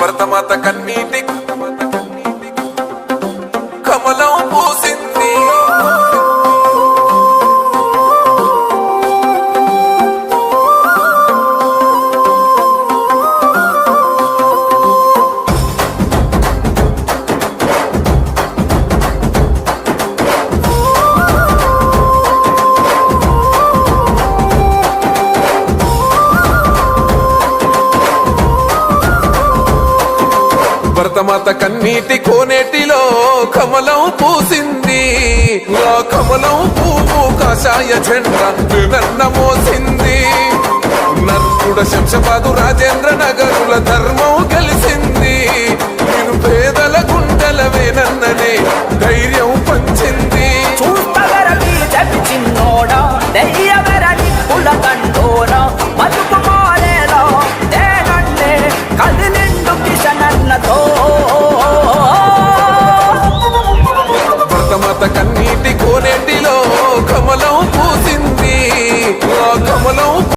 భరతమాత కన్నీటి కమలం పూసింది. భరతమాత కన్నీటి కోనేటిలో కమలం పూసింది. ఆ కమలం పువ్వు కాషాయ జెండా నన్న మోసింది. నర్కుడ శంషబాదు రాజేంద్ర నగరుల ధర్మం